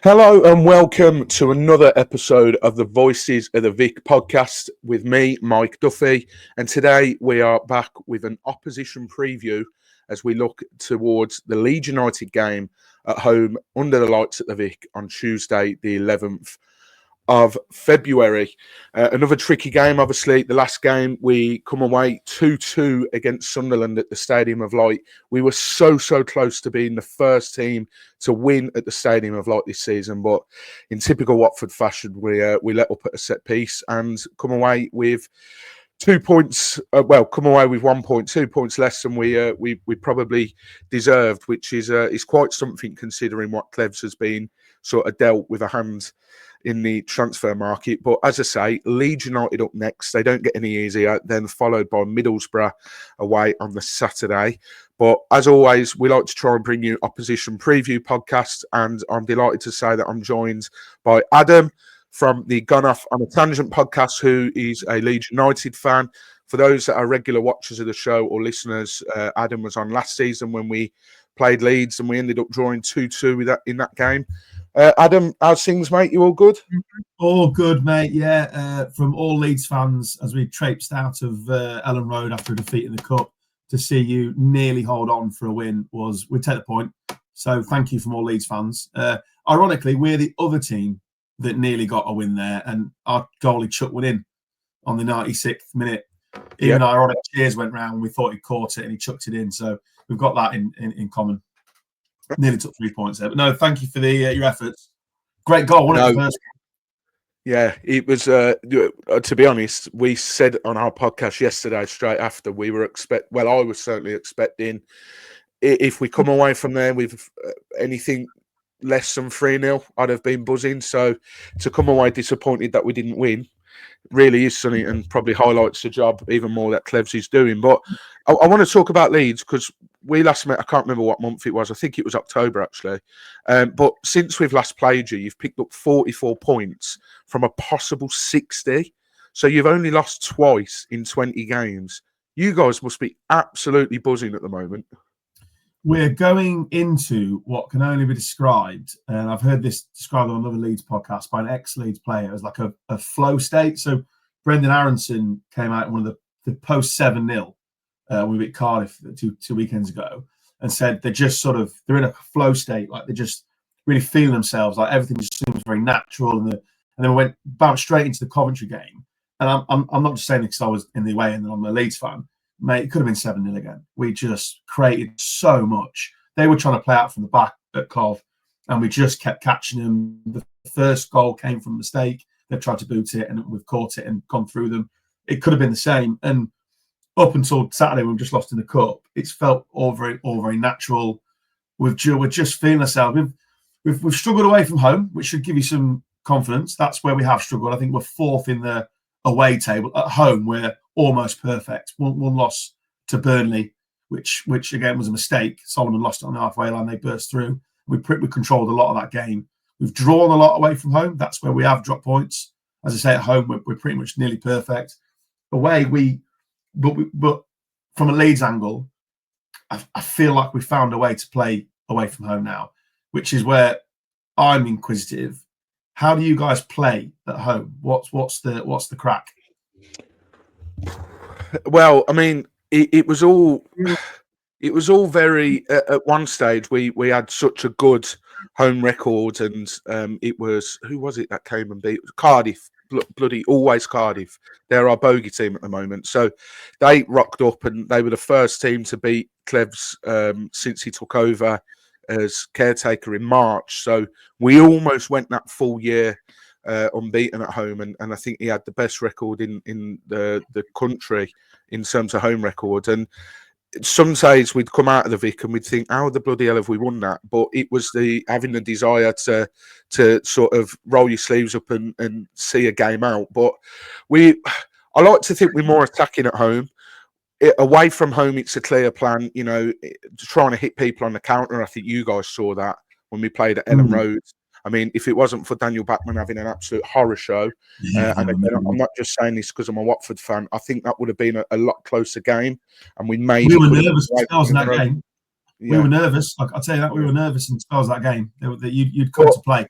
Hello and welcome to another episode of the Voices of the Vic podcast with me, Mike Duffy. And today we are back with an opposition preview as we look towards the Leeds United game at home under the lights at the Vic on Tuesday, the 11th of February. Another tricky game, obviously. The last game, we come away 2-2 against Sunderland at the Stadium of Light. We were so close to being the first team to win at the Stadium of Light this season, but in typical Watford fashion, we let up at a set piece and come away with 2 points. Come away with 1 point, 2 points less than we probably deserved, which is quite something considering what Clevs has been sort of dealt with a hand in the transfer market. But as I say, Leeds United up next. They don't get any easier. Then followed by Middlesbrough away on the Saturday. But as always, we like to try and bring you opposition preview podcasts. And I'm delighted to say that I'm joined by Adam from the Gone Off on a Tangent podcast, who is a Leeds United fan. For those that are regular watchers of the show or listeners, Adam was on last season when we played Leeds and we ended up drawing 2-2 in that game. Adam, how's things, mate? You all good? All good, mate. Yeah, from all Leeds fans, as we traipsed out of Ellen Road after a defeat in the Cup, to see you nearly hold on for a win we take the point. So thank you from all Leeds fans. Ironically, we're the other team that nearly got a win there, and our goalie chucked one in on the 96th minute. Even ironic cheers went round. We thought he caught it and he chucked it in. So we've got that in common. Nearly took 3 points there, but no, thank you for your efforts. Great goal, wasn't it? Yeah, it was. To be honest, we said on our podcast yesterday, straight after, I was certainly expecting, if we come away from there with anything less than 3-0, I'd have been buzzing. So to come away disappointed that we didn't win really is something, and probably highlights the job even more that Clevs is doing. But I want to talk about Leeds because we last met, I can't remember what month it was. I think it was October, actually. But since we've last played you, you've picked up 44 points from a possible 60. So you've only lost twice in 20 games. You guys must be absolutely buzzing at the moment. We're going into what can only be described, and I've heard this described on another Leeds podcast by an ex-Leeds player, as like a flow state. So Brendan Aronson came out in one of the post 7-0 we beat Cardiff two weekends ago, and said they're in a flow state, like they're just really feeling themselves, like everything just seems very natural. And then we bounced straight into the Coventry game, and I'm not just saying this because I was in the away and I'm a Leeds fan. Mate, it could have been 7-0 again. We just created so much. They were trying to play out from the back at Cov, and we just kept catching them. The first goal came from a mistake. They've tried to boot it, and we've caught it and gone through them. It could have been the same. And up until Saturday, when we just lost in the Cup, it's felt all very natural. We're just feeling ourselves. We've struggled away from home, which should give you some confidence. That's where we have struggled. I think we're fourth in the away table. At home, we're almost perfect. One loss to Burnley, which again was a mistake. Solomon lost it on the halfway line. They burst through. We controlled a lot of that game. We've drawn a lot away from home. That's where we have dropped points. As I say, at home we're pretty much nearly perfect. Away but from a Leeds angle, I feel like we found a way to play away from home now, which is where I'm inquisitive. How do you guys play at home? What's the crack? Well, I mean, it was all very. At one stage, we had such a good home record, and it was, who was it that came and beat? It was Cardiff. Bloody always Cardiff. They're our bogey team at the moment. So they rocked up, and they were the first team to beat Clevs since he took over as caretaker in March. So we almost went that full year unbeaten at home, and I think he had the best record in the country in terms of home record. And some days we'd come out of the Vic and we'd think, how the bloody hell have we won that? But it was having the desire to sort of roll your sleeves up and see a game out. But I like to think we're more attacking at home. Away from home, it's a clear plan, trying to hit people on the counter. I think you guys saw that when we played at Ellen Road. I mean, if it wasn't for Daniel Bachman having an absolute horror show, and again, I'm not just saying this because I'm a Watford fan, I think that would have been a lot closer game. And we were nervous in spells in that game. Yeah. We were nervous. I'll tell you that, we were nervous in spells that game. You'd come to play.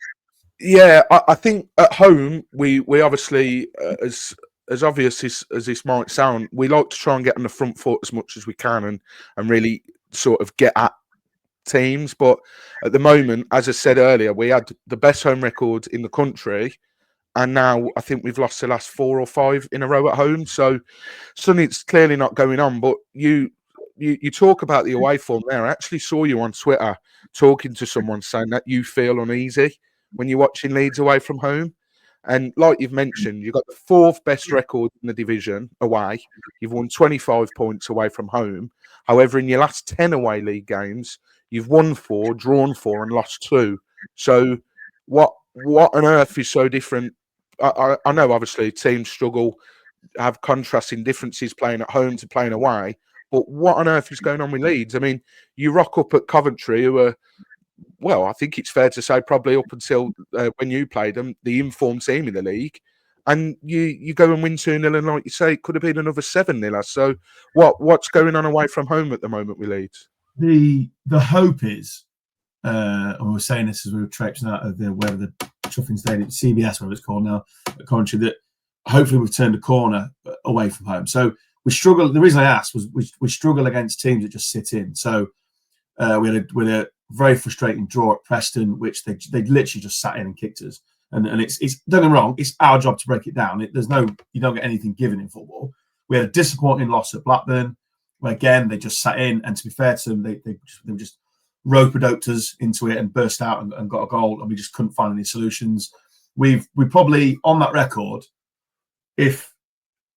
Yeah, I think at home we obviously as obvious as this might sound, we like to try and get on the front foot as much as we can and really sort of get at teams. But at the moment, as I said earlier, we had the best home record in the country, and now I think we've lost the last 4 or 5 in a row at home. So something's clearly not going on. But you talk about the away form there. I actually saw you on Twitter talking to someone saying that you feel uneasy when you're watching Leeds away from home. And like you've mentioned, you've got the 4th best record in the division away. You've won 25 points away from home. However, in your last 10 away league games, you've won 4, drawn 4, and lost 2. So what on earth is so different? I know obviously teams struggle, have contrasting differences playing at home to playing away. But what on earth is going on with Leeds? I mean, you rock up at Coventry, who are, well, I think it's fair to say probably up until when you played them, the informed team in the league, and you go and win 2-0, and like you say, it could have been another 7-0. So what's going on away from home at the moment with Leeds? The hope is, and we were saying this as we were traipsing out of the Chuffing Stadium, CBS, whatever it's called now, at Coventry, that hopefully we've turned a corner away from home. So we struggle. The reason I asked was we struggle against teams that just sit in. So we had a very frustrating draw at Preston, which they literally just sat in and kicked us. And it's don't get me wrong, it's our job to break it down. You don't get anything given in football. We had a disappointing loss at Blackburn, where again they just sat in. And to be fair to them, they just rope-a-doped us into it and burst out and got a goal, and we just couldn't find any solutions. We probably, on that record, if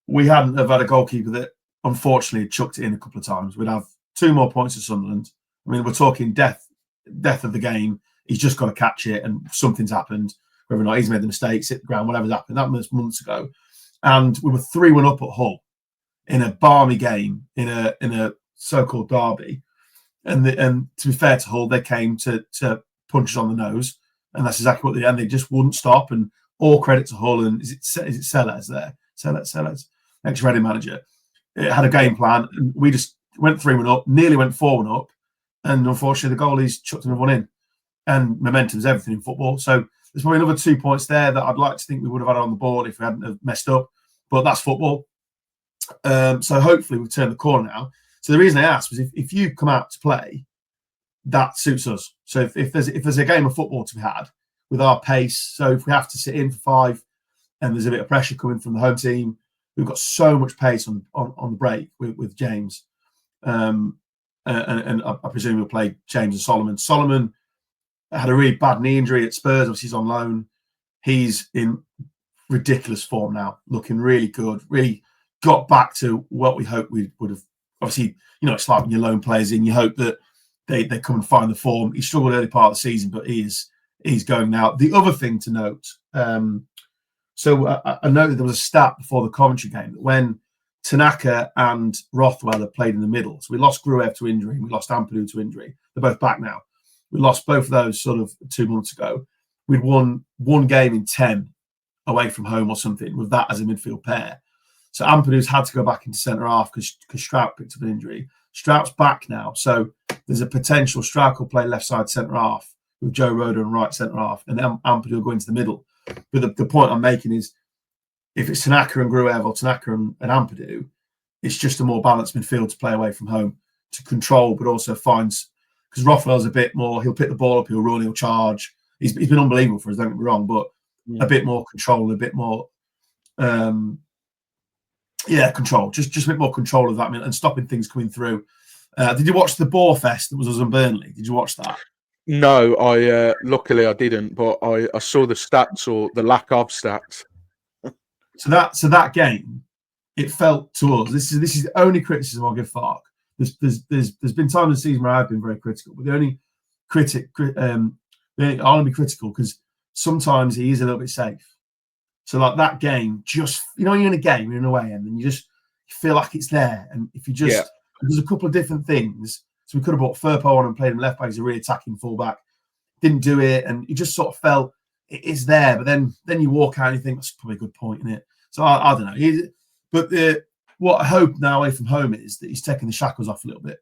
we hadn't have had a goalkeeper that unfortunately chucked it in a couple of times, we'd have 2 more points to Sunderland. I mean, we're talking death of the game. He's just got to catch it, and something's happened. Whether or not he's made the mistake, hit the ground, whatever's happened. That was months ago, and we were 3-1 up at Hull in a balmy game in a so-called derby. And to be fair to Hull, they came to punch us on the nose, and that's exactly what they did. And they just wouldn't stop. And all credit to Hull. And is it Sellers there? Sellers, ex-Reading manager. It had a game plan, and we just went 3-1 up, nearly went 4-1 up, and unfortunately the goalies chucked another one in. And momentum's everything in football. So there's probably another 2 points there that I'd like to think we would have had on the board if we hadn't have messed up. But that's football. So hopefully we've turned the corner now. So the reason I asked was if you come out to play, that suits us. So if there's a game of football to be had with our pace, so if we have to sit in for 5 and there's a bit of pressure coming from the home team, we've got so much pace on the break with James. And I presume we'll play James and Solomon. Solomon had a really bad knee injury at Spurs. Obviously, he's on loan. He's in ridiculous form now, looking really good. Really got back to what we hoped we would have. Obviously, it's like when your loan players in, you hope that they come and find the form. He struggled early part of the season, but he's going now. The other thing to note, so I noted there was a stat before the Coventry game that when Tanaka and Rothwell have played in the middle, so we lost Gruev to injury, we lost Ampadu to injury. They're both back now. We lost both of those sort of 2 months ago. We'd won 1 game in 10 away from home or something with that as a midfield pair. So Ampadu's had to go back into centre half because Strout picked up an injury. Strout's back now, so there's a potential Strout will play left side centre half with Joe Roder and right centre half, and then Ampadu will go into the middle. But the point I'm making is, if it's Tanaka and Gruev or Tanaka and Ampadu, it's just a more balanced midfield to play away from home to control, but also finds, because Rothwell's a bit more, he'll pick the ball up, he'll run, he'll charge. He's been unbelievable for us, don't get me wrong, but a bit more control, a bit more. Control. Just a bit more control of that and stopping things coming through. Did you watch the Boar Fest that was us in Burnley? Did you watch that? No, luckily I didn't, but I saw the stats or the lack of stats. So that game, it felt to us. This is the only criticism I'll give Fark. There's been times in the season where I've been very critical, but the only I'll only be critical because sometimes he is a little bit safe. So like that game, just when you're in a game, you're in a way, and then you feel like it's there. And if you there's a couple of different things. So we could have brought Firpo on and played him left back as a really attacking fullback. Didn't do it, and you just sort of felt it is there. But then you walk out and you think that's probably a good point, isn't it? So I don't know. But what I hope now away from home is that he's taking the shackles off a little bit,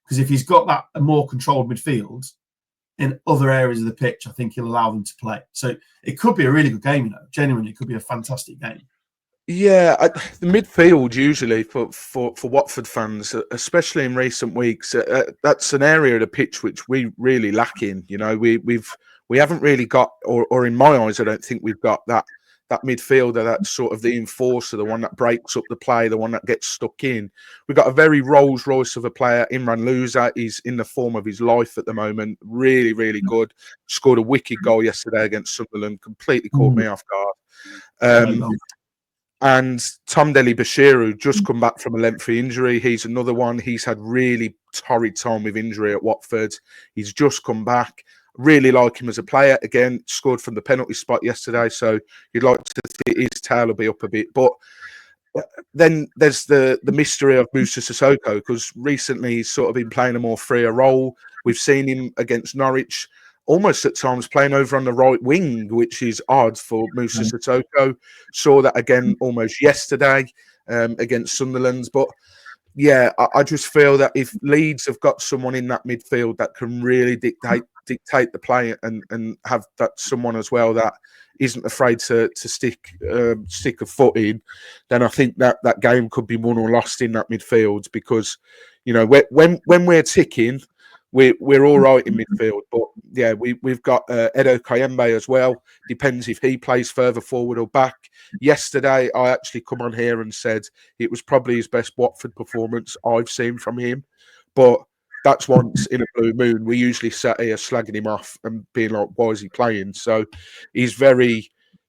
because if he's got that a more controlled midfield, in other areas of the pitch, I think he'll allow them to play. So it could be a really good game, genuinely, it could be a fantastic game. Yeah, the midfield usually for Watford fans, especially in recent weeks, that's an area of the pitch which we really lack in. We haven't really got, or in my eyes, I don't think we've got that midfielder, that's sort of the enforcer, the one that breaks up the play, the one that gets stuck in. We've got a very Rolls Royce of a player, Imran Louza. He's in the form of his life at the moment. Really, really good. Scored a wicked goal yesterday against Sunderland. Completely caught me off guard. And Tom Deli Bashiru just come back from a lengthy injury. He's another one. He's had really torrid time with injury at Watford. He's just come back. Really like him as a player. Again, scored from the penalty spot yesterday, so you'd like to think his tail will be up a bit. But then there's the mystery of Moussa Sissoko, because recently he's sort of been playing a more freer role. We've seen him against Norwich almost at times playing over on the right wing, which is odd for Moussa Sissoko. Saw that again almost yesterday against Sunderland. But yeah, I just feel that if Leeds have got someone in that midfield that can really dictate the play and have that someone as well that isn't afraid to stick a foot in, then I think that game could be won or lost in that midfield, because when we're ticking, we're all right in midfield. But yeah, we've got Edo Kayembe as well. Depends if he plays further forward or back. Yesterday, I actually come on here and said it was probably his best Watford performance I've seen from him. But that's once in a blue moon. We usually sat here slagging him off and being like, why is he playing? So he's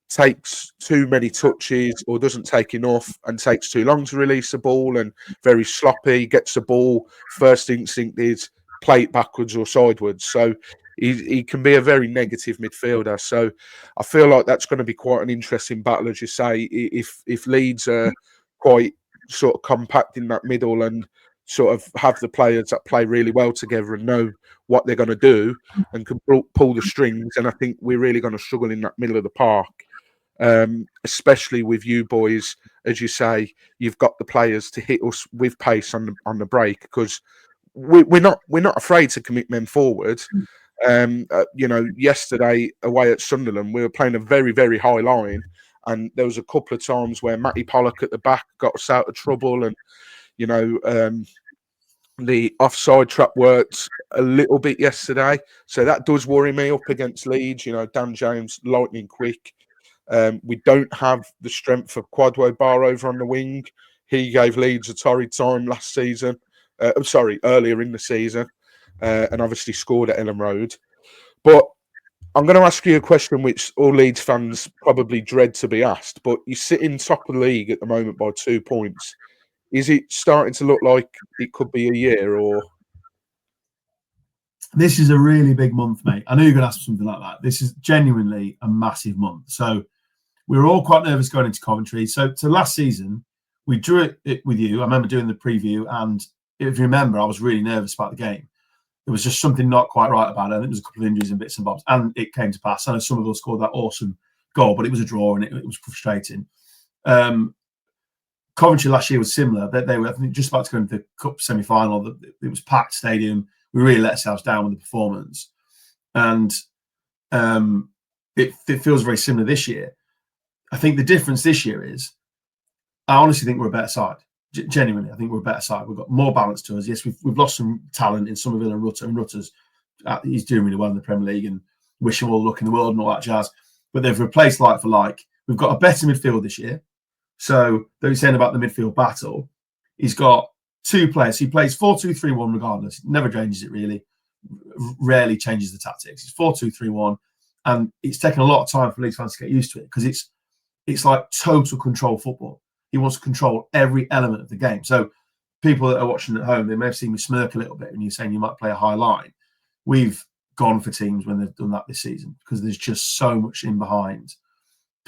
takes too many touches or doesn't take enough and takes too long to release the ball and very sloppy, gets the ball, first instinct is play it backwards or sideways. So he can be a very negative midfielder. So I feel like that's going to be quite an interesting battle, as you say, if Leeds are quite sort of compact in that middle and sort of have the players that play really well together and know what they're going to do and can pull the strings. And I think we're really going to struggle in that middle of the park, especially with you boys. As you say, you've got the players to hit us with pace on the break, because we're not afraid to commit men forward. Yesterday away at Sunderland, we were playing a very, very high line, and there was a couple of times where Matty Pollock at the back got us out of trouble, and the offside trap worked a little bit yesterday, so that does worry me up against Leeds. Dan James, lightning quick. We don't have the strength of Kwadwo Bar over on the wing. He gave Leeds a torrid time last season. Earlier in the season, and obviously scored at Ellen Road. But I'm going to ask you a question which all Leeds fans probably dread to be asked, but you're sitting top of the league at the moment by 2 points. Is it starting to look like it could be a year, or? This is a really big month, mate. I knew you were going to ask something like that. This is genuinely a massive month. So we were all quite nervous going into Coventry. So last season, we drew it with you. I remember doing the preview, and if you remember, I was really nervous about the game. There was just something not quite right about it. I think there was a couple of injuries and bits and bobs, and it came to pass. I know some of us scored that awesome goal, but it was a draw and it was frustrating. Coventry last year was similar. They were, I think, just about to go into the cup semi-final. It was packed stadium. We really let ourselves down with the performance, and it feels very similar this year. I think the difference this year is, I honestly think we're a better side. Genuinely, I think we're a better side. We've got more balance to us. Yes, we've lost some talent in Somerville and Rutter. And Rutter's he's doing really well in the Premier League, and wish him all the luck in the world and all that jazz. But they've replaced like for like. We've got a better midfield this year. So they're saying about the midfield battle. He's got two players. He plays 4-2-3-1 regardless. Never changes it really. Rarely changes the tactics. It's 4-2-3-1, and it's taken a lot of time for Leeds fans to get used to it, because it's like total control football. He wants to control every element of the game. So people that are watching at home, they may have seen me smirk a little bit when you're saying you might play a high line. We've gone for teams when they've done that this season, because there's just so much in behind.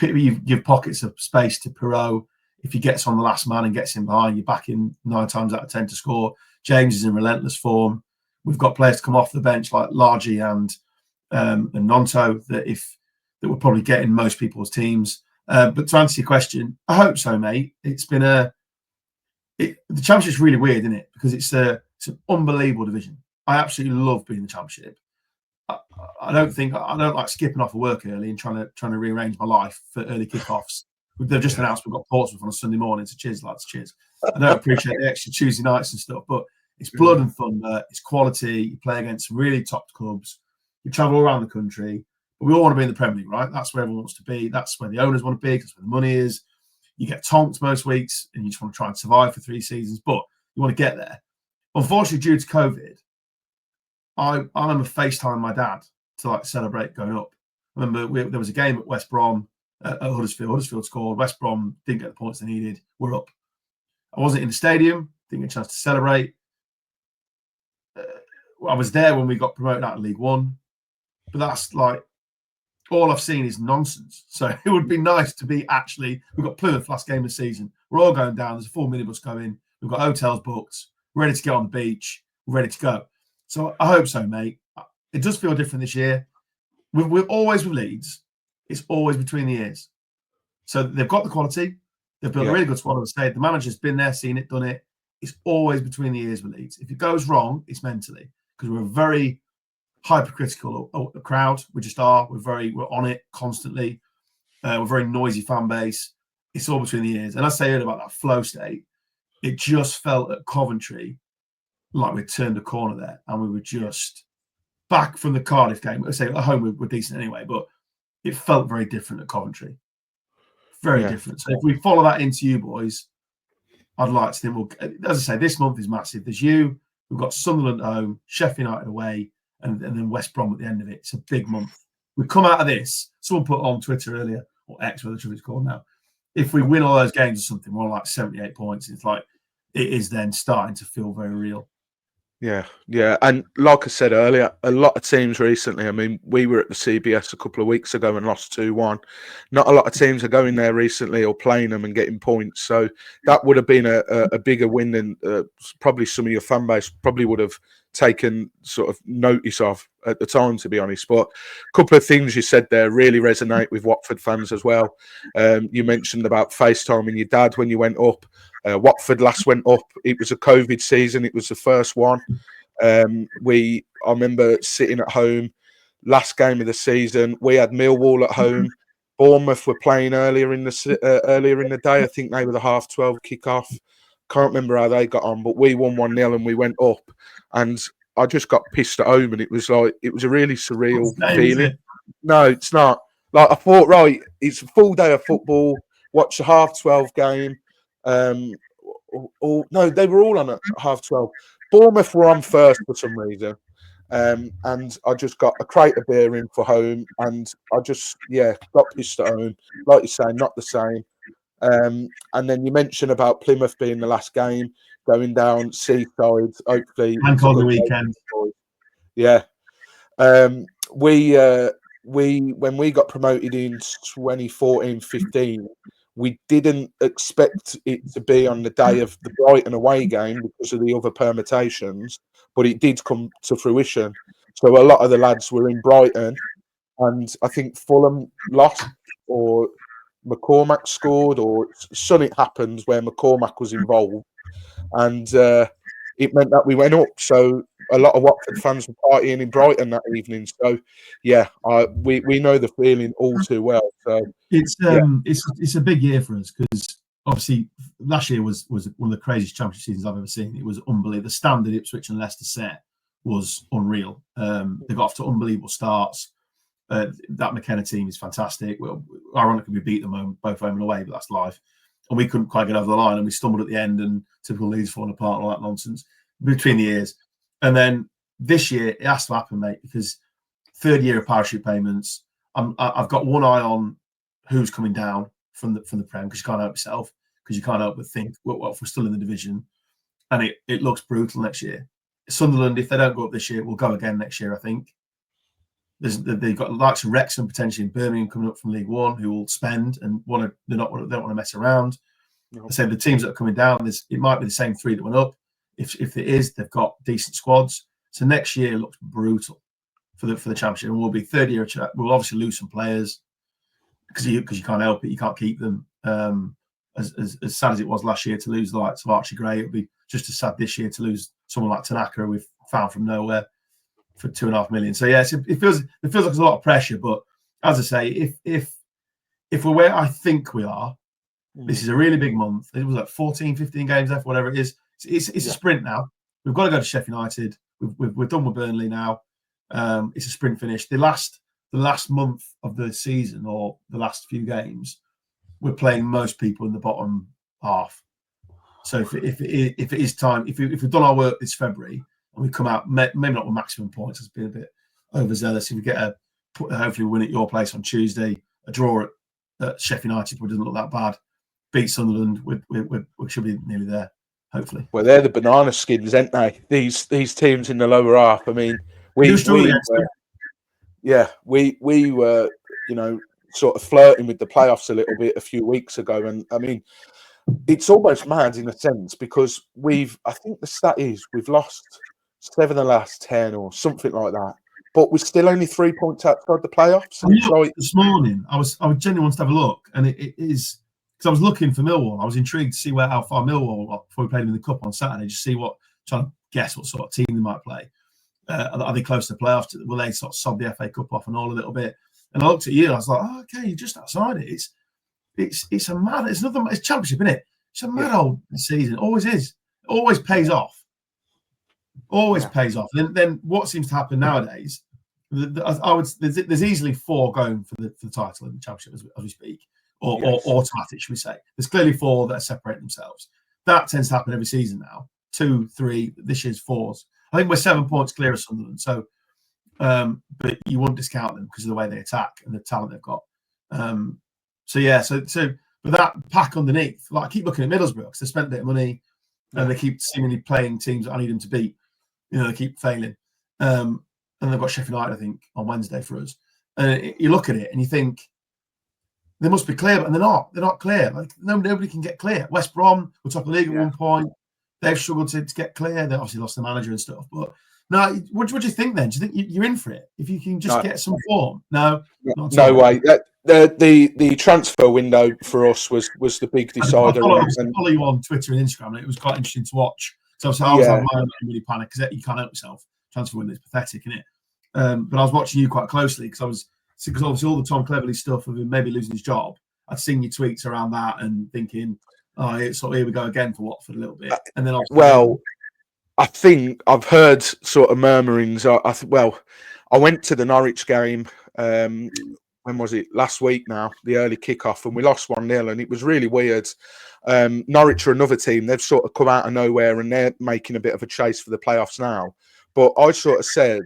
You give pockets of space to Perot. If he gets on the last man and gets in behind, you're back in 9 times out of 10 to score. James is in relentless form. We've got players to come off the bench like Largy and Nonto that will probably get in most people's teams. But to answer your question, I hope so, mate. It's been the Championship's really weird, isn't it? Because it's an unbelievable division. I absolutely love being in the Championship. I don't like skipping off of work early and trying to rearrange my life for early kickoffs. They've just announced we've got Portsmouth on a Sunday morning, so cheers, lads, cheers. I don't appreciate the extra Tuesday nights and stuff, but it's blood and thunder, it's quality. You play against really top clubs. You travel all around the country, but we all want to be in the Premier League, right? That's where everyone wants to be. That's where the owners want to be. That's where the money is. You get tonked most weeks, and you just want to try and survive for 3 seasons, but you want to get there. Unfortunately, due to COVID, I remember FaceTiming my dad to celebrate going up. I remember there was a game at West Brom at Huddersfield. Huddersfield scored. West Brom didn't get the points they needed. We're up. I wasn't in the stadium. Didn't get a chance to celebrate. I was there when we got promoted out of League One, but that's all I've seen is nonsense. So it would be nice to be we've got Plymouth last game of the season. We're all going down. There's a full minibus going. We've got hotels booked. We're ready to get on the beach. We're ready to go. So I hope so, mate. It does feel different this year. We're always with Leeds. It's always between the ears. So they've got the quality. They've built a really good squad. The manager's been there, seen it, done it. It's always between the ears with Leeds. If it goes wrong, it's mentally, because we're a very hypercritical crowd. We just are. We're on it constantly. We're a very noisy fan base. It's all between the ears. And I say earlier about that flow state. It just felt at Coventry like we'd turned a corner there, and we were just back from the Cardiff game. I say at home we're decent anyway, but it felt very different at Coventry. Very different. So if we follow that into you boys, I'd like to think as I say, this month is massive. There's we've got Sunderland at home, Sheffield United away, and then West Brom at the end of it. It's a big month. We come out of this. Someone put on Twitter earlier, or X, whatever it's called now. If we win all those games or something, we're on 78 points. It's it is then starting to feel very real. Yeah. And like I said earlier, a lot of teams recently, I mean, we were at the CBS a couple of weeks ago and lost 2-1. Not a lot of teams are going there recently or playing them and getting points. So that would have been a bigger win than probably some of your fan base probably would have taken sort of notice of at the time, to be honest. But a couple of things you said there really resonate with Watford fans as well. You mentioned about FaceTiming your dad when you went up. Watford last went up. It was a COVID season. It was the first one. I remember sitting at home, last game of the season. We had Millwall at home. Bournemouth were playing earlier in the day. I think they were the 12:30 kickoff. Can't remember how they got on, but we won 1-0 and we went up. And I just got pissed at home, and it was a really surreal feeling. No, it's not. I thought, right, it's a full day of football. Watch a 12:30 game. No, they were all on at 12:30. Bournemouth were on first for some reason, and I just got a crate of beer in for home, and I just got pissed at home. Like you say, not the same. And then you mentioned about Plymouth being the last game, going down seaside. Hopefully, and on the weekend. Yeah. When we got promoted in 2014-15. We didn't expect it to be on the day of the Brighton away game because of the other permutations, but it did come to fruition. So a lot of the lads were in Brighton, and I think Fulham lost, or McCormack scored, or something happened where McCormack was involved, and it meant that we went up. So a lot of Watford fans were partying in Brighton that evening. So we know the feeling all too well. So it's a big year for us, because obviously last year was one of the craziest championship seasons I've ever seen. It was unbelievable. The standard Ipswich and Leicester set was unreal. They got off to unbelievable starts. That McKenna team is fantastic. Well, ironically, we beat them both home and away, but that's life. And we couldn't quite get over the line, and we stumbled at the end, and typical Leeds falling apart and all that nonsense between the years. And then this year, it has to happen, mate, because third year of parachute payments. I've got one eye on who's coming down from the Prem, because you can't help yourself, because you can't help but think, well, if we're still in the division, and it looks brutal next year. Sunderland, if they don't go up this year, will go again next year, I think. They've got likes of Wrexham potentially in Birmingham coming up from League One, who will spend and they don't want to mess around. No. I say the teams that are coming down, it might be the same three that went up. If it is, they've got decent squads. So next year looks brutal for the championship, and we'll be third year. We'll obviously lose some players because you can't help it. You can't keep them. As sad as it was last year to lose the likes of Archie Gray, it'll be just as sad this year to lose someone like Tanaka, who we've found from nowhere. for 2.5 million. So yeah, it feels like there's a lot of pressure. But as I say, if we're where I think we are, this is a really big month. It was like 14, 15 games left, whatever it is. It's a sprint now. We've got to go to Sheffield United. We're done with Burnley now. It's a sprint finish. The last month of the season, or the last few games, we're playing most people in the bottom half. So if it is time, if we've done our work this February and we come out, maybe not with maximum points, it's been a bit overzealous. If we get hopefully we win at your place on Tuesday, a draw at Sheffield United, which doesn't look that bad, beat Sunderland, we should be nearly there, hopefully. Well, they're the banana skins, aren't they? These teams in the lower half. I mean, we were, sort of flirting with the playoffs a little bit a few weeks ago, and I mean, it's almost mad in a sense because I think the stat is we've lost 7 of the last 10 or something like that, but we're still only 3 points outside the playoffs. And it's like, this morning, I genuinely wanted to have a look, and it is because I was looking for Millwall. I was intrigued to see how far Millwall were before we played them in the cup on Saturday, just trying to guess what sort of team they might play. Are they close to the playoffs? Will they sort of sob the FA Cup off and all a little bit? And I looked at you, and I was like, oh, okay, you're just outside it. It's a mad. It's nothing. It's Championship, isn't it? It's a mad old season. It always is. It always pays off. Always pays off. Then what seems to happen nowadays? There's easily 4 going for the title in the Championship as we speak, or automatic, should we say? There's clearly 4 that are separating themselves. That tends to happen every season now. 2, 3. This year's 4s. I think we're 7 points clear of Sunderland. So, but you wouldn't discount them because of the way they attack and the talent they've got. But that pack underneath, like I keep looking at Middlesbrough because they spent a bit of money and they keep seemingly playing teams that I need them to beat. They keep failing. And they've got Sheffield United, I think, on Wednesday for us. And you look at it and you think they must be clear, but they're not. They're not clear. Like nobody can get clear. West Brom were top of the league at one point. They've struggled to get clear. They obviously lost the manager and stuff. But no, what do you think then? Do you think you're in for it if you can just get some form? No, no way. The transfer window for us was the big decider. I follow you on Twitter and Instagram, and it was quite interesting to watch. So I was having my own really panic because you can't help yourself. Transfer window is pathetic, isn't it? But I was watching you quite closely because obviously all the Tom Cleverley stuff of him maybe losing his job. I'd seen your tweets around that and thinking, here we go again for Watford a little bit. And then I think I've heard sort of murmurings. I went to the Norwich game. When was it? Last week now, the early kickoff, and we lost 1-0, and it was really weird. Norwich are another team. They've sort of come out of nowhere, and they're making a bit of a chase for the playoffs now. But I sort of said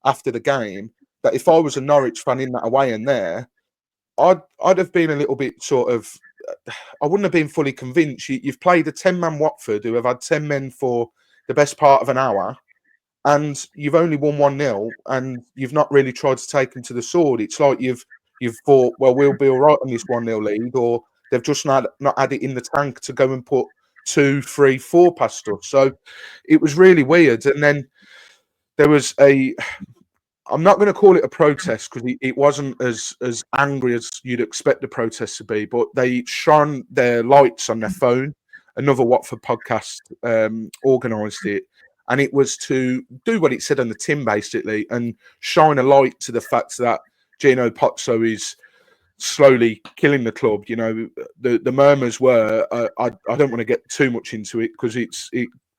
after the game that if I was a Norwich fan in that away and there, I'd have been a little bit sort of. I wouldn't have been fully convinced. You've played a 10-man Watford who have had 10 men for the best part of an hour, and you've only won 1-0, and you've not really tried to take them to the sword. It's like you've thought, well, we'll be all right on this 1-0 lead, or they've just not had it in the tank to go and put 2, 3, 4 past us. So it was really weird. And then there was I'm not going to call it a protest because it wasn't as angry as you'd expect the protest to be, but they shone their lights on their phone. Another Watford podcast organised it, and it was to do what it said on the tin, basically, and shine a light to the fact that G.O.A.T is slowly killing the club. The murmurs were, I don't want to get too much into it because it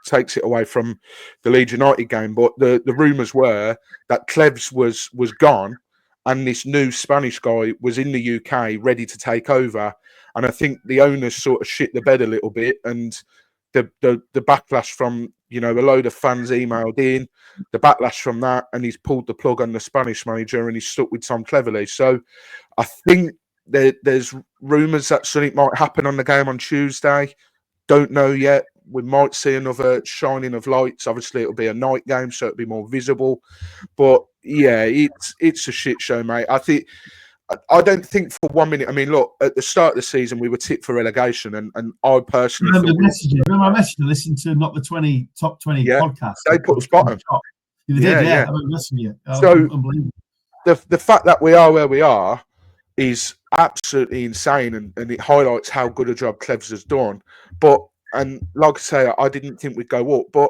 takes it away from the Leeds United game, but the rumours were that Clevs was gone and this new Spanish guy was in the UK ready to take over. And I think the owners sort of shit the bed a little bit, and the backlash from, a load of fans emailed in, the backlash from that, and he's pulled the plug on the Spanish manager and he's stuck with Tom Cleverley. So I think there's rumours that something might happen on the game on Tuesday. Don't know yet. We might see another shining of lights. Obviously, it'll be a night game, so it'll be more visible. But yeah, it's a shit show, mate. I don't think for 1 minute. I mean, look, at the start of the season, we were tipped for relegation, and I personally remember my message. I listened to not the top 20 podcast. They put us bottom. They did, yeah. I remember listening to you. So unbelievable. The fact that we are where we are is absolutely insane, and it highlights how good a job Clevs has done. And like I say, I didn't think we'd go up, but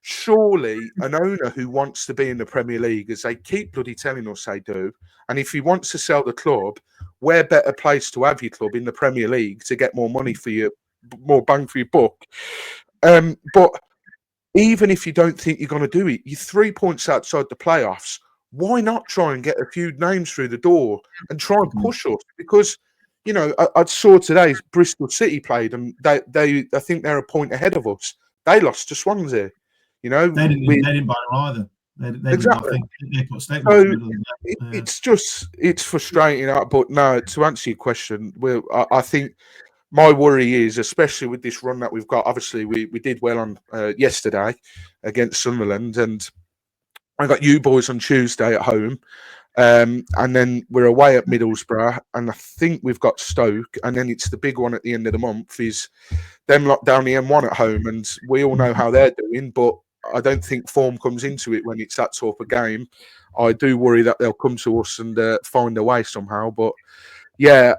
surely an owner who wants to be in the Premier League, as they keep bloody telling us they do, and if he wants to sell the club, where better place to have your club in the Premier League to get more money for you, more bang for your buck. But even if you don't think you're going to do it, you're 3 points outside the playoffs. Why not try and get a few names through the door and try and push us? Because, you know, I saw today Bristol City played, and I think they're a point ahead of us. They lost to Swansea. You know, they didn't buy them either. They exactly. Didn't, I think they put a statement in the middle of the day. It's frustrating. But no, to answer your question, I think my worry is, especially with this run that we've got, obviously we did well on yesterday against Sunderland, and I got you boys on Tuesday at home, and then we're away at Middlesbrough, and I think we've got Stoke, and then it's the big one at the end of the month is them locked down the M1 at home, and we all know how they're doing, but I don't think form comes into it when it's that sort of game. I do worry that they'll come to us and find a way somehow, but yeah,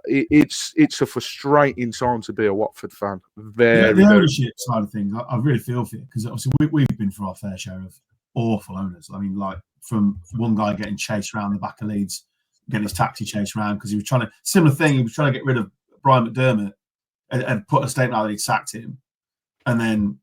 it's a frustrating time to be a Watford fan. The ownership side of things, I really feel for you, because obviously we've been through our fair share of awful owners. I mean, like from one guy getting chased around the back of Leeds, getting his taxi chased around because he was trying to, similar thing, he was trying to get rid of Brian McDermott and put a statement out that he'd sacked him, and then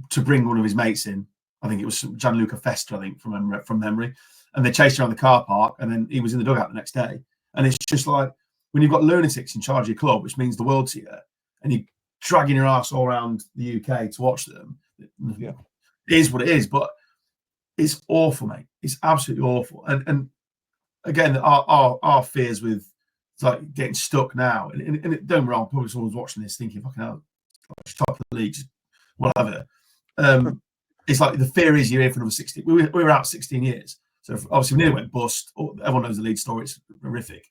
to bring one of his mates in, I think it was Gianluca Festa, I think, from memory, and they chased around the car park, and then he was in the dugout the next day. And it's just like, when you've got lunatics in charge of your club, which means the world to you, and you're dragging your ass all around the UK to watch them, yeah, it is what it is. But it's awful, mate. It's absolutely awful. And again, our fears with like getting stuck now, and don't get me wrong, probably someone's watching this thinking, fucking hell, top of the league, whatever. It's like the fear is you're here for another 16. We were out 16 years. So obviously we nearly went bust. Everyone knows the lead story. It's horrific.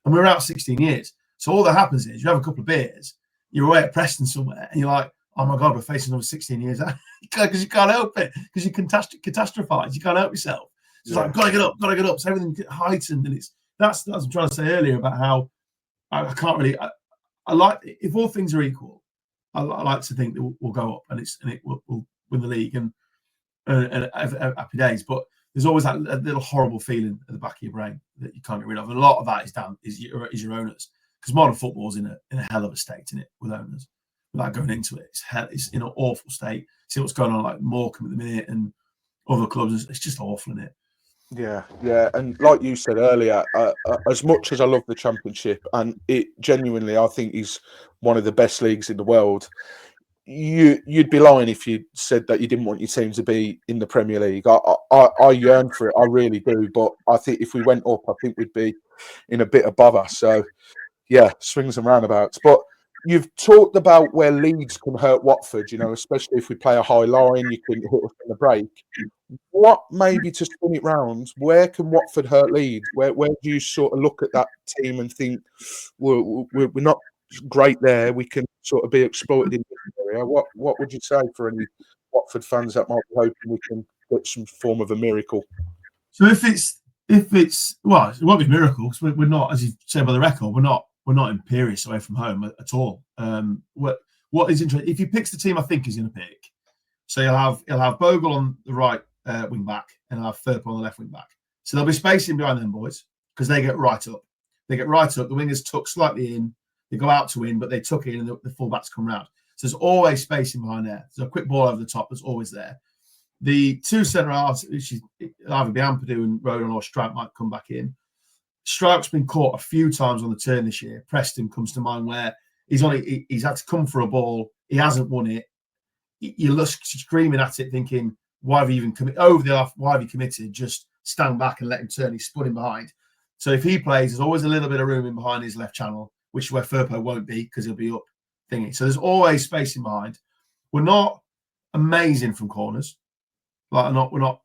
And we were out 16 years. So all that happens is you have a couple of beers, you're away at Preston somewhere, and you're like, oh my God, we're facing another 16 years out. Because you can't help it. Because you catastrophize. You can't help yourself. It's like, gotta get up. So everything gets heightened. And that's what I'm trying to say earlier about how I can't really, I like, if all things are equal, I like to think that we'll go up and it will win the league and happy days. But there's always that little horrible feeling at the back of your brain that you can't get rid of. And a lot of that is your owners, because modern football's in a hell of a state, in it, with owners. Without going into it, it's in an awful state. See what's going on like Morecambe at the minute and other clubs. It's just awful, isn't it? Yeah, and like you said earlier, as much as I love the Championship, and it genuinely, I think is one of the best leagues in the world. You'd be lying if you said that you didn't want your team to be in the Premier League. I yearn for it, I really do. But I think if we went up, I think we'd be in a bit of bother. So, yeah, swings and roundabouts. But you've talked about where Leeds can hurt Watford, you know, especially if we play a high line, you can hit us in the break. What, maybe to spin it round, where can Watford hurt Leeds? Where do you sort of look at that team and think we're not great there, we can sort of be exploited in this area? What would you say for any Watford fans that might be hoping we can get some form of a miracle? So if it's well, it won't be a miracle because we're not, as you said by the record, we're not imperious away from home at all. What is interesting, if he picks the team I think he's going to pick, so he'll have Bogle on the right wing back and he'll have Firpo on the left wing back. So there'll be spacing behind them boys because they get right up. The wingers tuck slightly in. They go out to win, but they tuck in and the fullbacks come round. So there's always spacing behind there. There's a quick ball over the top that's always there. The two centre halves, which is either be Ampadu and Rodon or Strout, might come back in. Strout's been caught a few times on the turn this year. Preston comes to mind where he's had to come for a ball. He hasn't won it. You're just screaming at it thinking, why have you even committed? Over the half, why have you committed? Just stand back and let him turn. He's spun him behind. So if he plays, there's always a little bit of room in behind his left channel, which is where Firpo won't be because he'll be up thingy. So there's always space in behind. We're not amazing from corners. We're not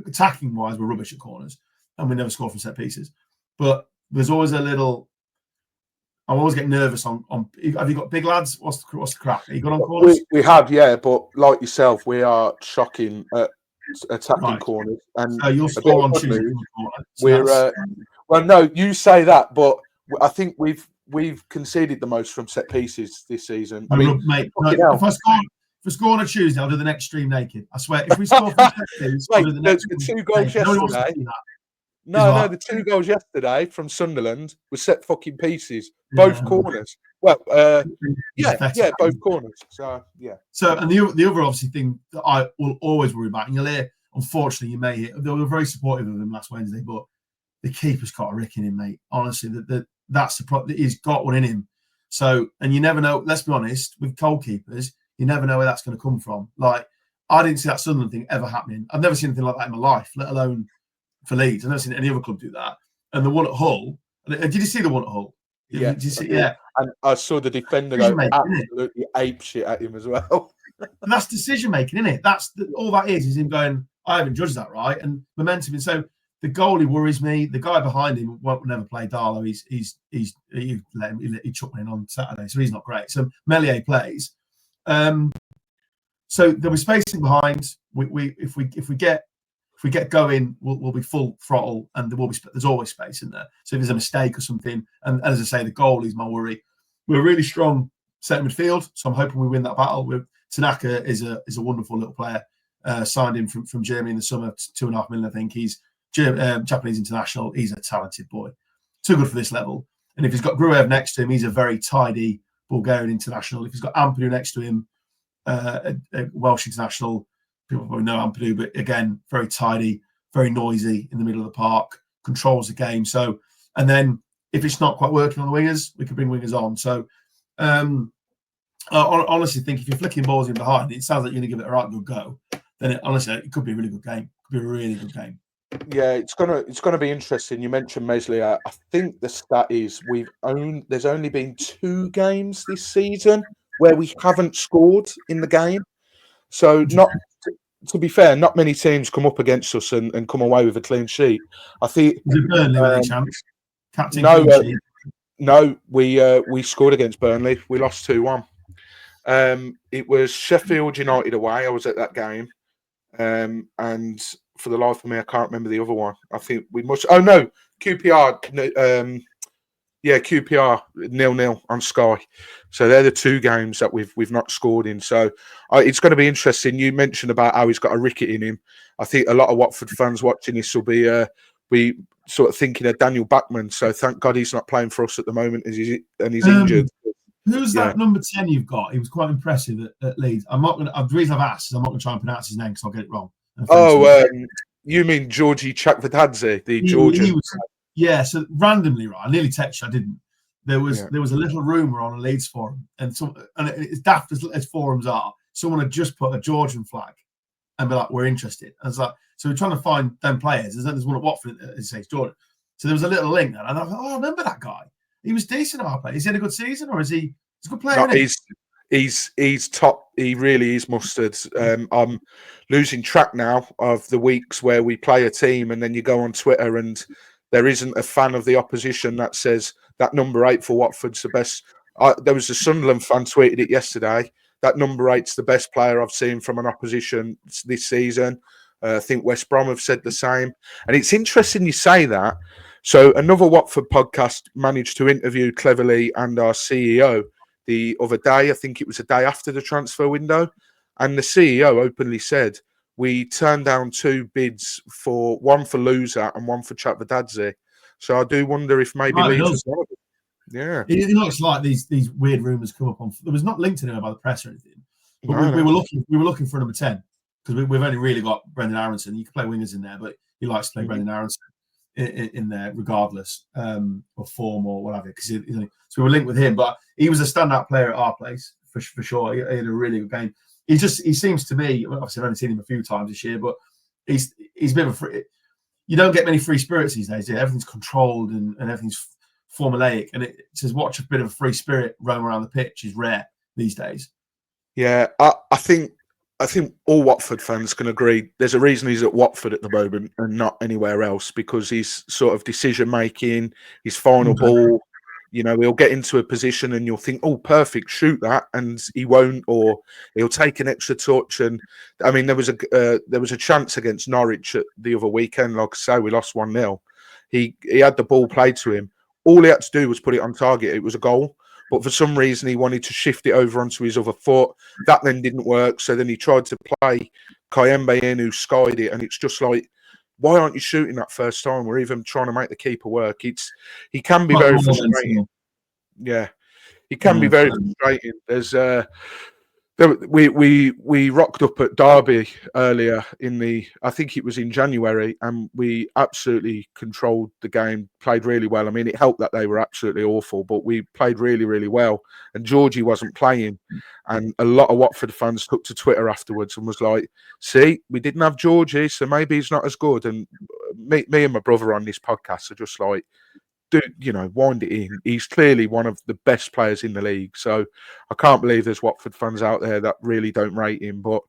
attacking wise, we're rubbish at corners, and we never score from set pieces. But there's always a little. I always get nervous on. Have you got big lads? What's the crack? Are you got on corners? We have, yeah, but like yourself, we are shocking at attacking corners. And so you'll score on Tuesday. Well, no, you say that, but I think we've conceded the most from set pieces this season. I mean, mate, if we score on a Tuesday, I'll do the next stream naked. I swear. If we score from Tuesdays, I'll do the next the one 2 goals naked. Nobody wants to yesterday. see that. No, the 2 goals yesterday from Sunderland were set fucking pieces. Both Yeah. corners. Well, Pathetic. both corners. So, yeah. So, and the other obviously thing that I will always worry about, and you'll hear, unfortunately, you may hear, they were very supportive of him last Wednesday, but the keeper's got a rick in him, mate. Honestly, that's the problem. He's got one in him. So, and you never know, let's be honest, with goalkeepers, you never know where that's going to come from. Like, I didn't see that Sunderland thing ever happening. I've never seen anything like that in my life, let alone for Leeds. I've never seen any other club do that. And the one at Hull, did you see the one at Hull? Yeah. Did you see, yeah. And I saw the defender go absolutely ape shit at him as well. And that's decision making, isn't it? All that is him going, I haven't judged that right. And momentum. And so the goalie worries me. The guy behind him won't never play Darlow. He chucked me in on Saturday, so he's not great. So Melier plays. So there'll be spacing behind. If we get going, we'll be full throttle, and there's always space in there. So if there's a mistake or something, and as I say, the goal is my worry. We're really strong centre midfield, so I'm hoping we win that battle. Tanaka is a wonderful little player. Signed him from Germany in the summer, $2.5 million, I think. He's Japanese international. He's a talented boy, too good for this level. And if he's got Gruev next to him, he's a very tidy Bulgarian international. If he's got Ampadu next to him, a Welsh international. People probably know Ampadu, but again, very tidy, very noisy in the middle of the park, controls the game. So, and then if it's not quite working on the wingers, we can bring wingers on. So, I honestly think if you're flicking balls in behind, it sounds like you're going to give it a right good go. Then it could be a really good game. It could be a really good game. Yeah, it's gonna be interesting. You mentioned Meslier. I think the stat is there's only been 2 games this season where we haven't scored in the game. So to be fair, not many teams come up against us and come away with a clean sheet. I think Burnley with a chance. Captain no, we scored against Burnley. We lost 2-1. It was Sheffield United away. I was at that game, and for the life of me, I can't remember the other one. I think we must. Oh no, QPR. QPR 0-0 on Sky. So they're the 2 games that we've not scored in. So it's going to be interesting. You mentioned about how he's got a ricket in him. I think a lot of Watford fans watching this will be sort of thinking of Daniel Bachmann. So thank God he's not playing for us at the moment, and he's injured. Who's that number 10 you've got? He was quite impressive at Leeds. I'm not going to. The reason I've asked is I'm not going to try and pronounce his name because I'll get it wrong. You mean Georgi Chakvedadze, the Georgian? So randomly, right? I nearly texted you, I didn't. There was a little rumour on a Leeds forum, and it's daft as forums are. Someone had just put a Georgian flag and be like, "We're interested." And it's like, so we're trying to find them players. There's one at Watford that says Jordan. So there was a little link there, and I was like, "Oh, I remember that guy. He was decent at our play. Is he had a good season, or is he? He's a good player." No, he's top. He really is mustard. I'm losing track now of the weeks where we play a team, and then you go on Twitter and there isn't a fan of the opposition that says that number 8 for Watford's the best. There was a Sunderland fan tweeted it yesterday. That number 8's the best player I've seen from an opposition this season. I think West Brom have said the same. And it's interesting you say that. So another Watford podcast managed to interview Cleverly and our CEO the other day. I think it was a day after the transfer window. And the CEO openly said, we turned down 2 bids, one for Loser and one for Chakvedadze. So I do wonder if maybe Leeds. Yeah, it looks like these weird rumours come up on. There was not linked to him by the press or anything, but we were looking for number 10 because we've only really got Brendan Aronson. You can play wingers in there, but he likes to play Brendan Aronson in there regardless of form or whatever. So we were linked with him, but he was a standout player at our place for sure. He had a really good game. He seems to me, obviously I've only seen him a few times this year, but he's a bit of a free. You don't get many free spirits these days. Everything's controlled and everything's formulaic, and it says watch a bit of a free spirit roam around the pitch is rare these days. Yeah, I think all Watford fans can agree. There's a reason he's at Watford at the moment and not anywhere else, because he's sort of decision making, his final ball. You know, he'll get into a position and you'll think, oh, perfect, shoot that, and he won't, or he'll take an extra touch. And I mean, there was a chance against Norwich the other weekend. Like I say, we lost 1-0. He had the ball played to him. All he had to do was put it on target. It was a goal. but for some reason he wanted to shift it over onto his other foot. That then didn't work, so then he tried to play Kayembe in, who skied it, and it's just like, why aren't you shooting that first time? We're even trying to make the keeper work. He can be very frustrating. Yeah, he can be very frustrating. There's we rocked up at Derby earlier I think it was in January, and we absolutely controlled the game, played really well. I mean, it helped that they were absolutely awful, but we played really, really well. And Georgie wasn't playing, and a lot of Watford fans took to Twitter afterwards and was like, "See, we didn't have Georgie, so maybe he's not as good." And me and my brother on this podcast are just like, dude, wind it in. He's clearly one of the best players in the league. So I can't believe there's Watford fans out there that really don't rate him. But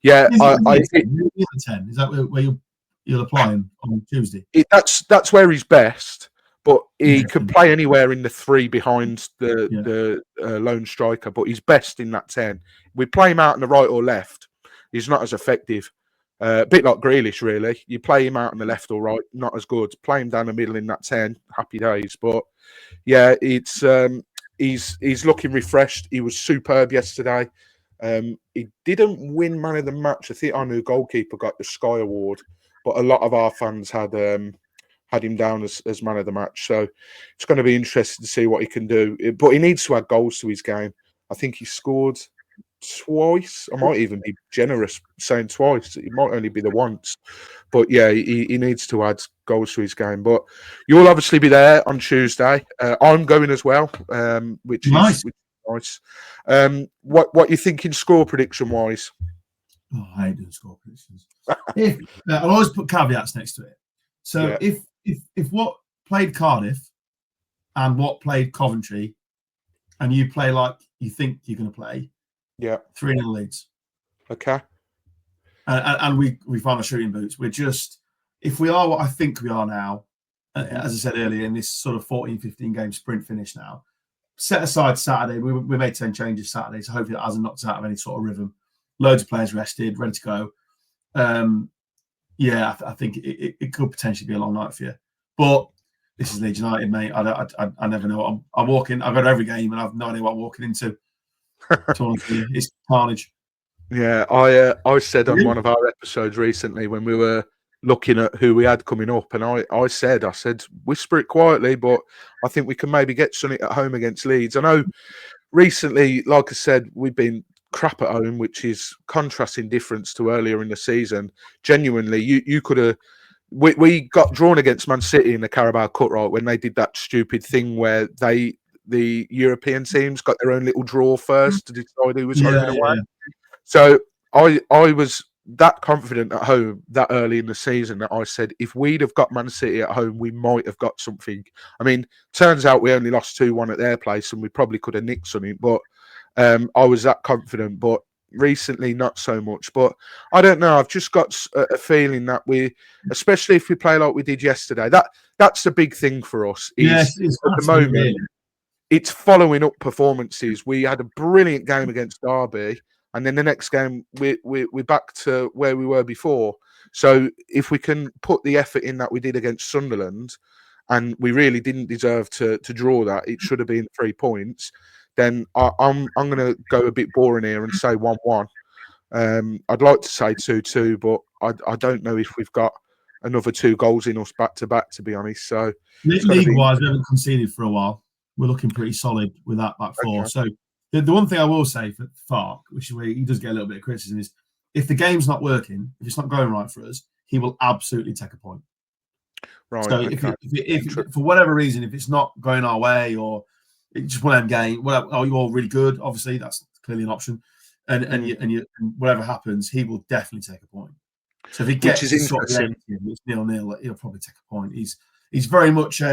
yeah, Is that where you'll apply him on Tuesday? That's where he's best. But he can play anywhere in the three behind the lone striker. But he's best in that 10. We play him out on the right or left, he's not as effective. A bit like Grealish, really. You play him out on the left or right, not as good. Play him down the middle in that 10, happy days. But yeah, it's he's looking refreshed. He was superb yesterday. He didn't win man of the match. I think our new goalkeeper got the Sky Award, but a lot of our fans had him down as man of the match. So it's going to be interesting to see what he can do. But he needs to add goals to his game. I think he scored twice. I might even be generous saying twice. It might only be the once. But yeah, he needs to add goals to his game. But you'll obviously be there on Tuesday. I'm going as well, which is nice. What you thinking score prediction wise? Oh, I hate doing score predictions. I'll always put caveats next to it. So if what played Cardiff and what played Coventry, and you play like you think you're going to play, 3-0 Leeds. Okay. And we find our shooting boots. We're just, if we are what I think we are now, as I said earlier, in this sort of 14, 15 game sprint finish now, set aside Saturday. We made 10 changes Saturday, so hopefully that hasn't knocked us out of any sort of rhythm. Loads of players rested, ready to go. I think it could potentially be a long night for you. But this is Leeds United, mate. I never know what I'm walking. I've got every game and I've no idea what I'm walking into. It's carnage. Yeah, I said on one of our episodes recently when we were looking at who we had coming up, and I said whisper it quietly, but I think we can maybe get something at home against Leeds. I know recently, like I said, we've been crap at home, which is contrasting difference to earlier in the season. Genuinely, you could have. We got drawn against Man City in the Carabao Cup, right, when they did that stupid thing where the European teams got their own little draw first to decide who was home and away. So I was that confident at home that early in the season that I said if we'd have got Man City at home, we might have got something. I mean, turns out we only lost 2-1 at their place, and we probably could have nicked something. But I was that confident. But recently, not so much. But I don't know. I've just got a feeling that especially if we play like we did yesterday, that's the big thing for us. Yes, at the moment. Really. It's following up performances. We had a brilliant game against Derby, and then the next game we're back to where we were before. So if we can put the effort in that we did against Sunderland, and we really didn't deserve to draw that, it should have been 3 points. Then I'm going to go a bit boring here and say 1-1. I'd like to say 2-2, but I don't know if we've got another 2 goals in us back to back, to be honest. So league-wise, we haven't conceded for a while. We're looking pretty solid with that back four. Okay. So the one thing I will say for Fark, which is where he does get a little bit of criticism, is if the game's not working, if it's not going right for us, he will absolutely take a point. Right. So if for whatever reason, if it's not going our way or it's just one of them game, you're all really good. Obviously, that's clearly an option. And whatever happens, he will definitely take a point. So if he gets to sort of it's 0-0, he'll probably take a point. He's very much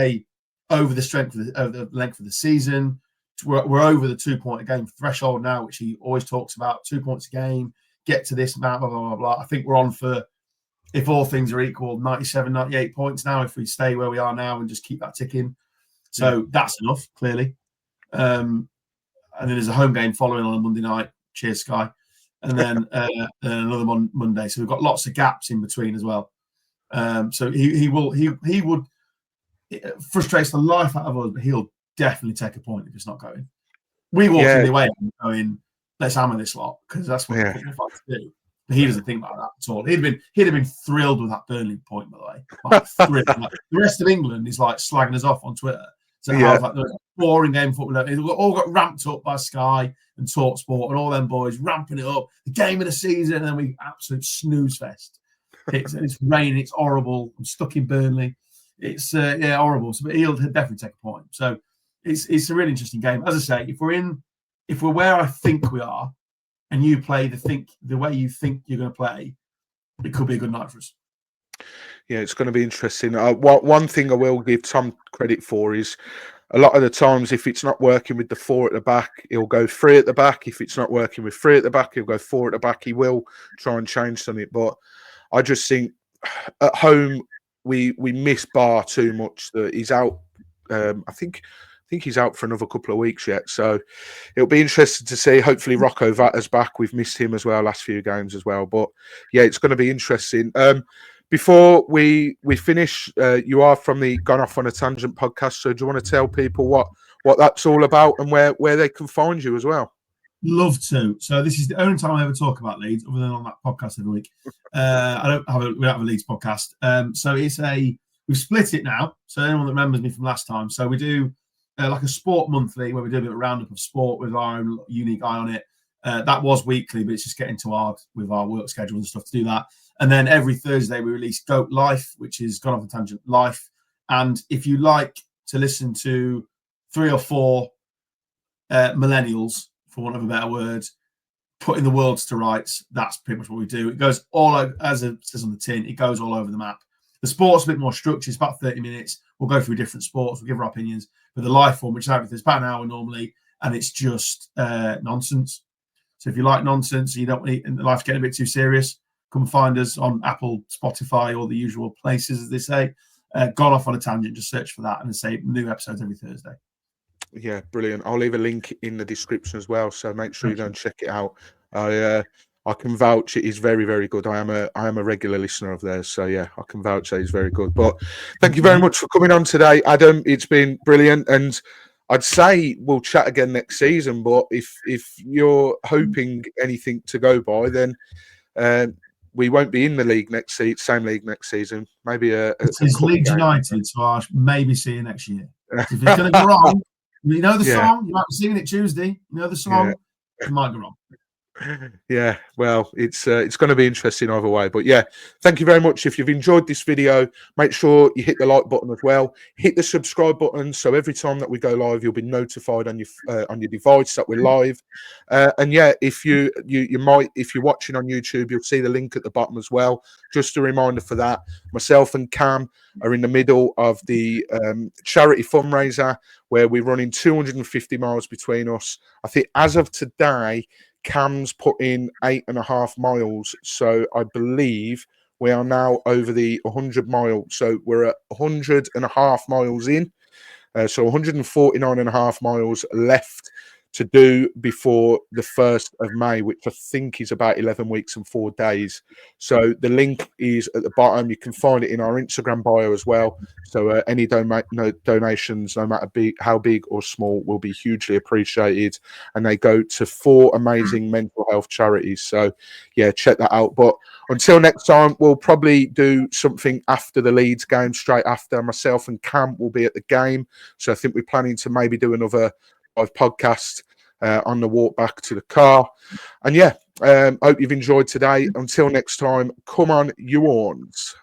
over the strength of the length of the season. We're over the 2 point a game threshold now, which he always talks about. 2 points a game, get to this amount, blah, blah, blah, blah. I think we're on for, if all things are equal, 97, 98 points now, if we stay where we are now and just keep that ticking. So that's enough, clearly. And then there's a home game following on a Monday night. Cheers, Sky. And then another Monday. So we've got lots of gaps in between as well. So he would frustrates the life out of us, but he'll definitely take a point if it's not going. We walked in the away going, let's hammer this lot, because that's what the football fans do. But he doesn't think about that at all. He'd have been thrilled with that Burnley point, by the way. Like, thrilled. Like, the rest of England is like slagging us off on Twitter. So how like the boring game football. It all got ramped up by Sky and TalkSport and all them boys ramping it up. The game of the season, and then we absolute snooze fest. It's raining. It's horrible. I'm stuck in Burnley. It's horrible. So, but he'll definitely take a point. So it's a really interesting game. As I say, if we're where I think we are, and you play the way you think you're going to play, it could be a good night for us. Yeah, it's going to be interesting. One thing I will give Tom credit for is a lot of the times, if it's not working with the 4 at the back, he'll go 3 at the back. If it's not working with 3 at the back, he'll go 4 at the back. He will try and change something. But I just think at home, we miss Bar too much. That he's out. I think he's out for another couple of weeks yet. So it'll be interesting to see. Hopefully Rocco Vatta's back. We've missed him as well last few games as well. But yeah, it's going to be interesting. Before we finish, you are from the Gone Off on a Tangent podcast. So do you want to tell people what that's all about and where they can find you as well? Love to. So this is the only time I ever talk about Leeds, other than on that podcast every week. We don't have a Leeds podcast. So we've split it now. So anyone that remembers me from last time. So we do like a sport monthly where we do a bit of a roundup of sport with our own unique eye on it. That was weekly, but it's just getting too hard with our work schedule and stuff to do that. And then every Thursday we release G.O.A.T Life, which is Gone Off a Tangent Life. And if you like to listen to 3 or 4 millennials, for want of a better word, putting the worlds to rights, that's pretty much what we do. It goes all over, as it says on the tin, it goes all over the map. The sport's a bit more structured. It's about 30 minutes. We'll go through different sports. We'll give our opinions. But the live form, which is everything, it's about an hour normally, and it's just nonsense. So if you like nonsense, you don't want life's getting a bit too serious, come find us on Apple, Spotify, all the usual places, as they say. Gone Off on a Tangent, just search for that, and they say new episodes every Thursday. Yeah, brilliant. I'll leave a link in the description as well, so make sure you go and check it out. I can vouch it is very, very good. I am a regular listener of theirs, so yeah, I can vouch that it's very good. But thank you very much for coming on today, Adam. It's been brilliant, and I'd say we'll chat again next season. But if you're hoping anything to go by, then we won't be in the league same league next season. Maybe it's Leeds United, so I maybe see you next year. If it's going to go wrong, you know the song. You might be singing it Tuesday. You know the song. It might go wrong. Yeah, well, it's going to be interesting either way. But yeah, thank you very much. If you've enjoyed this video, make sure you hit the like button as well. Hit the subscribe button, so every time that we go live, you'll be notified on your device that we're live. And yeah, if you might, if you're watching on YouTube, you'll see the link at the bottom as well. Just a reminder for that. Myself and Cam are in the middle of the charity fundraiser where we're running 250 miles between us. I think as of today, Cam's put in 8.5 miles, so I believe we are now over the 100 mile. So we're at 100.5 miles in, so 149.5 miles left to do before the 1st of May, which I think is about 11 weeks and 4 days. So the link is at the bottom. You can find it in our Instagram bio as well. So any donations, no matter how big or small, will be hugely appreciated. And they go to 4 amazing mental health charities. So yeah, check that out. But until next time, we'll probably do something after the Leeds game, straight after. Myself and Cam will be at the game. So I think we're planning to maybe do another live podcast on the walk back to the car. And yeah, hope you've enjoyed today. Until next time, come on, you Horns.